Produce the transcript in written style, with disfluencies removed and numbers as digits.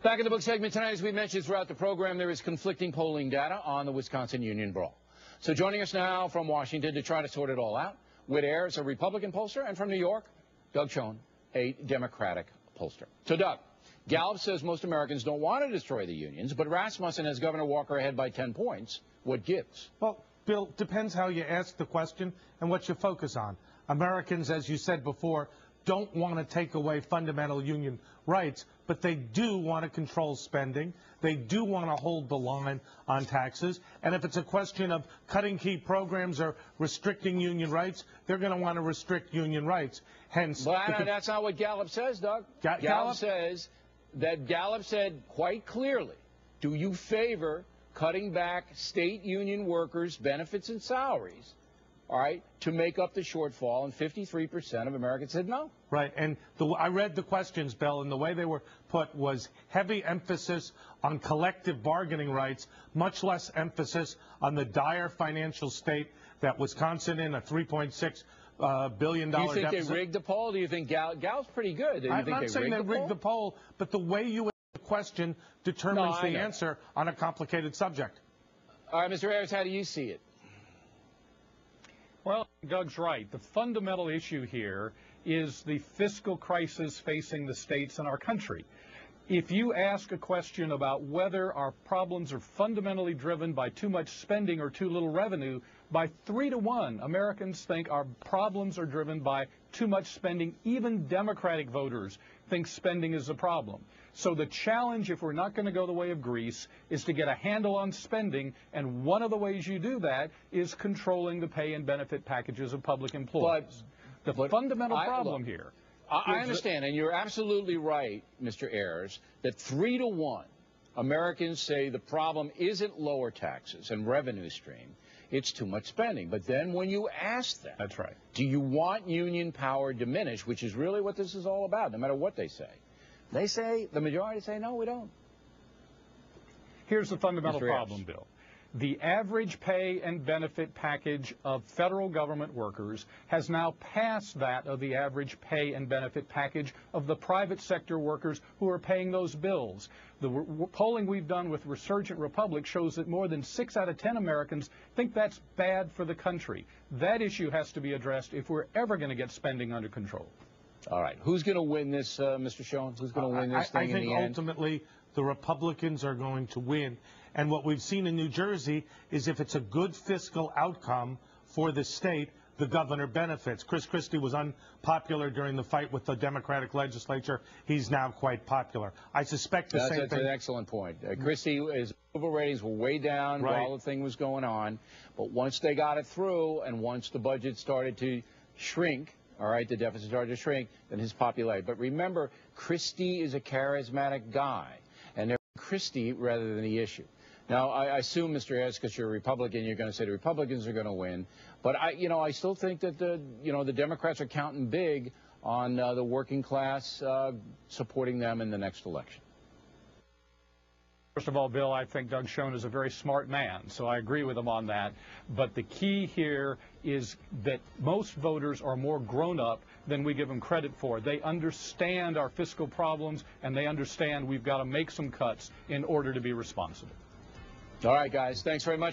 Back in the book segment tonight, as we mentioned throughout the program, there is conflicting polling data on the Wisconsin union brawl. So joining us now from Washington to try to sort it all out, Whit Ayres, a Republican pollster, and from New York, Doug Schoen, a Democratic pollster. So Doug, Gallup says most Americans don't want to destroy the unions, but Rasmussen has Governor Walker ahead by 10 points. What gives? Well, Bill, depends how you ask the question and what you focus on. Americans, as you said before, don't want to take away fundamental union rights, but they do want to control spending. They do want to hold the line on taxes. And if it's a question of cutting key programs or restricting union rights, they're going to want to restrict union rights. Hence, well, that's not what Gallup says, Doug. Gallup says that Gallup said quite clearly, do you favor cutting back state union workers' benefits and salaries, all right, to make up the shortfall, and 53% of Americans said no. Right, and I read the questions, Bill, and the way they were put was heavy emphasis on collective bargaining rights, much less emphasis on the dire financial state that Wisconsin in, a $3.6 billion deficit. Do you think they rigged the poll? Do you think Gallup's pretty good? I'm not saying they rigged the poll, but the way you ask the question determines the answer on a complicated subject. All right, Mr. Ayres, how do you see it? Well, Doug's right. The fundamental issue here is the fiscal crisis facing the states and our country. If you ask a question about whether our problems are fundamentally driven by too much spending or too little revenue, by 3 to 1, Americans think our problems are driven by too much spending. Even Democratic voters think spending is the problem. So the challenge, if we're not going to go the way of Greece, is to get a handle on spending, and one of the ways you do that is controlling the pay and benefit packages of public employees. But the fundamental problem here. I understand, and you're absolutely right, Mr. Ayres, that 3 to 1 Americans say the problem isn't lower taxes and revenue stream, it's too much spending. But then when you ask them, that's right, do you want union power diminished, which is really what this is all about, no matter what they say, the majority say, no, we don't. Here's the fundamental problem, Bill. The average pay and benefit package of federal government workers has now passed that of the average pay and benefit package of the private sector workers who are paying those bills. The polling we've done with Resurgent Republic shows that more than 6 out of 10 Americans think that's bad for the country. That issue has to be addressed if we're ever going to get spending under control. All right. Who's going to win this, Mr. Schoen? Who's going to win this thing in the end? I think ultimately the Republicans are going to win. And what we've seen in New Jersey is if it's a good fiscal outcome for the state, the governor benefits. Chris Christie was unpopular during the fight with the Democratic legislature. He's now quite popular. I suspect the same thing. That's an excellent point. Christie's approval ratings were way down while the thing was going on. But once they got it through and once the budget started to shrink, all right, the deficit started to shrink, then his popularity. But remember, Christie is a charismatic guy, and they're Christie rather than the issue. Now, I assume, Mr. Ayres, because you're a Republican, you're going to say the Republicans are going to win. But I still think that the Democrats are counting big on the working class supporting them in the next election. First of all, Bill, I think Doug Schoen is a very smart man, so I agree with him on that. But the key here is that most voters are more grown up than we give them credit for. They understand our fiscal problems, and they understand we've got to make some cuts in order to be responsible. All right, guys. Thanks very much.